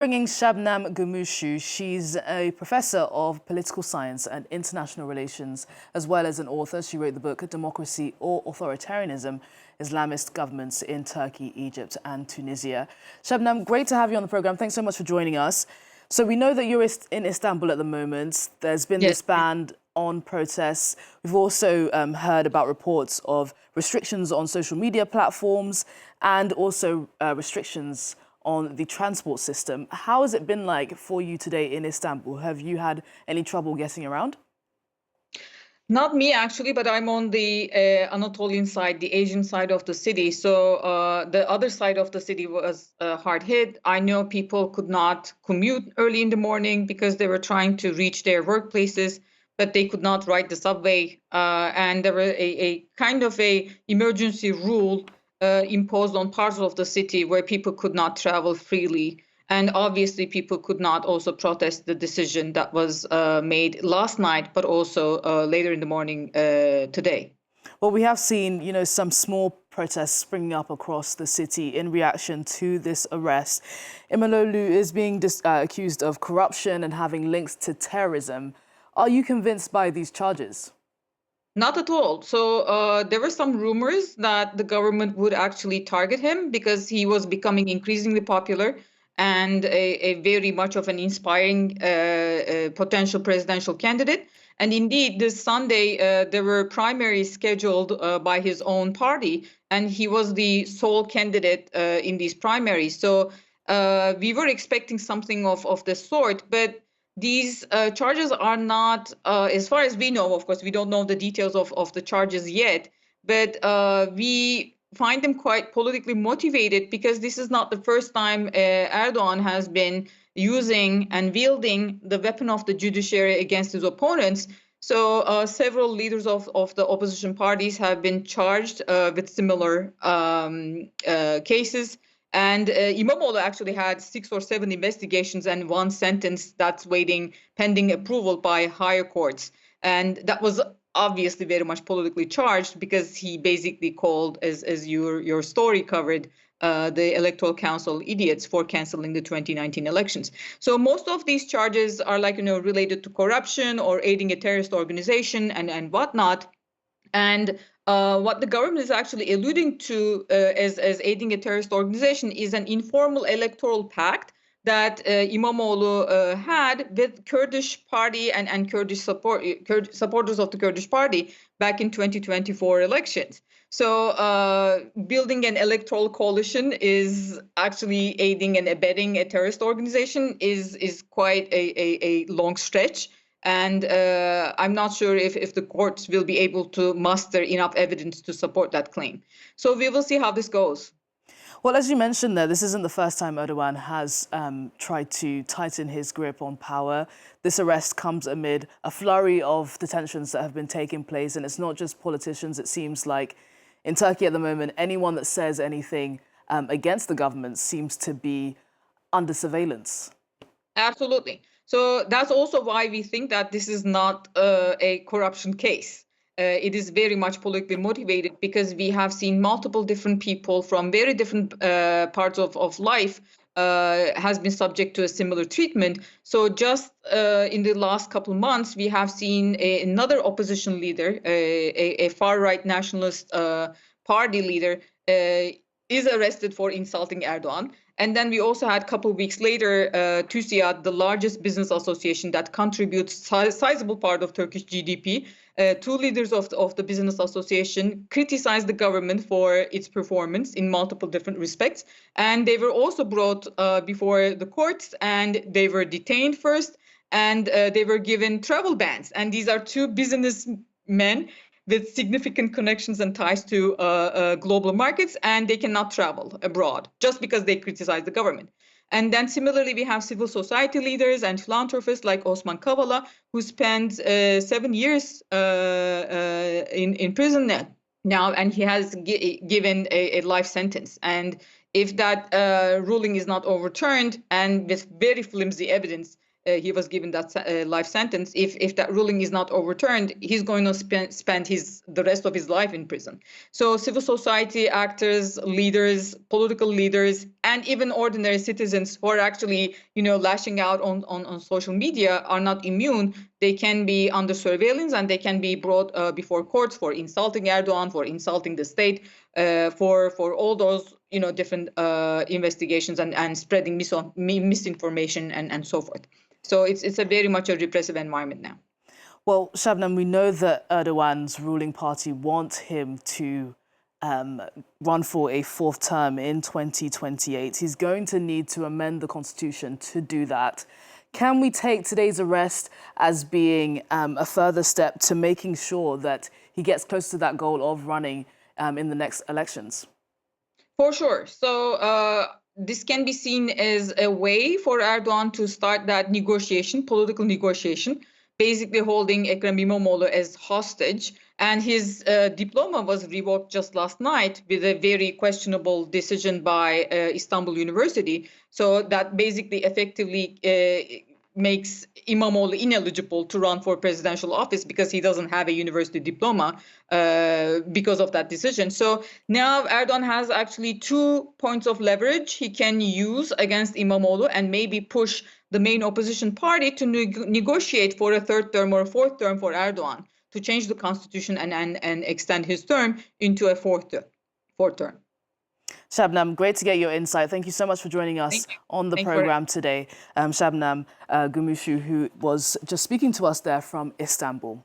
Bringing Şebnem Gümüşçü. She's a professor of political science and international relations, as well as an author. She wrote the book Democracy or Authoritarianism, Islamist Governments in Turkey, Egypt and Tunisia. Şebnem, great to have you on the program. Thanks so much for joining us. So we know that you're in Istanbul at the moment. There's been this ban on protests. We've also heard about reports of restrictions on social media platforms and also restrictions on the transport system. How has it been like for you today in Istanbul? Have you had any trouble getting around? Not me, actually, but I'm on the Anatolian side, the Asian side of the city. So the other side of the city was hard hit. I know people could not commute early in the morning because they were trying to reach their workplaces, but they could not ride the subway. And there was a kind of a emergency rule imposed on parts of the city where people could not travel freely. And obviously, people could not also protest the decision that was made last night, but also later in the morning today. Well, we have seen, some small protests springing up across the city in reaction to this arrest. Imamoglu is being accused of corruption and having links to terrorism. Are you convinced by these charges? Not at all. So there were some rumors that the government would actually target him because he was becoming increasingly popular and a very much of an inspiring potential presidential candidate. And indeed, this Sunday, there were primaries scheduled by his own party, and he was the sole candidate in these primaries. So we were expecting something of the sort, but these charges are not, as far as we know, of course, we don't know the details of the charges yet, but we find them quite politically motivated because this is not the first time Erdogan has been using and wielding the weapon of the judiciary against his opponents. So several leaders of the opposition parties have been charged with similar cases. And Imamoglu actually had 6 or 7 investigations and 1 sentence that's waiting pending approval by higher courts. And that was obviously very much politically charged because he basically called, as your story covered, the Electoral Council idiots for canceling the 2019 elections. So most of these charges are related to corruption or aiding a terrorist organization and whatnot. And what the government is actually alluding to as aiding a terrorist organization is an informal electoral pact that Imamoglu had with Kurdish party and Kurdish supporters of the Kurdish party back in 2024 elections. So building an electoral coalition is actually aiding and abetting a terrorist organization is quite a long stretch. And I'm not sure if the courts will be able to muster enough evidence to support that claim. So we will see how this goes. Well, as you mentioned there, this isn't the first time Erdogan has tried to tighten his grip on power. This arrest comes amid a flurry of detentions that have been taking place. And it's not just politicians. It seems like in Turkey at the moment, anyone that says anything against the government seems to be under surveillance. Absolutely. So that's also why we think that this is not a corruption case. It is very much politically motivated because we have seen multiple different people from very different parts of life has been subject to a similar treatment. So just in the last couple of months, we have seen another opposition leader, a far-right nationalist party leader, is arrested for insulting Erdogan. And then we also had a couple of weeks later, TÜSİAD, the largest business association that contributes a sizable part of Turkish GDP, 2 leaders of the business association criticized the government for its performance in multiple different respects. And they were also brought before the courts, and they were detained first, and they were given travel bans. And these are 2 businessmen with significant connections and ties to global markets, and they cannot travel abroad just because they criticize the government. And then similarly, we have civil society leaders and philanthropists like Osman Kavala, who spent 7 years in prison now, and he has given a life sentence. And if that ruling is not overturned, and with very flimsy evidence, he was given that life sentence. If that ruling is not overturned, he's going to spend the rest of his life in prison. So civil society actors, leaders, political leaders, and even ordinary citizens who are actually, lashing out on social media are not immune. They can be under surveillance and they can be brought before courts for insulting Erdogan, for insulting the state, for all those different investigations and spreading misinformation and so forth. So it's a very much a repressive environment now. Well, Şebnem, we know that Erdogan's ruling party want him to run for a fourth term in 2028. He's going to need to amend the constitution to do that. Can we take today's arrest as being a further step to making sure that he gets close to that goal of running in the next elections? For sure. So this can be seen as a way for Erdogan to start that negotiation, political negotiation, basically holding Ekrem İmamoğlu as hostage. And his diploma was revoked just last night with a very questionable decision by Istanbul University. So that basically effectively makes İmamoğlu ineligible to run for presidential office because he doesn't have a university diploma because of that decision. So now Erdogan has actually 2 points of leverage he can use against İmamoğlu and maybe push the main opposition party to negotiate for a third term or a fourth term for Erdogan, to change the constitution and extend his term into a fourth term. Şebnem, great to get your insight. Thank you so much for joining us on the program today. Şebnem Gümüşçü, who was just speaking to us there from Istanbul.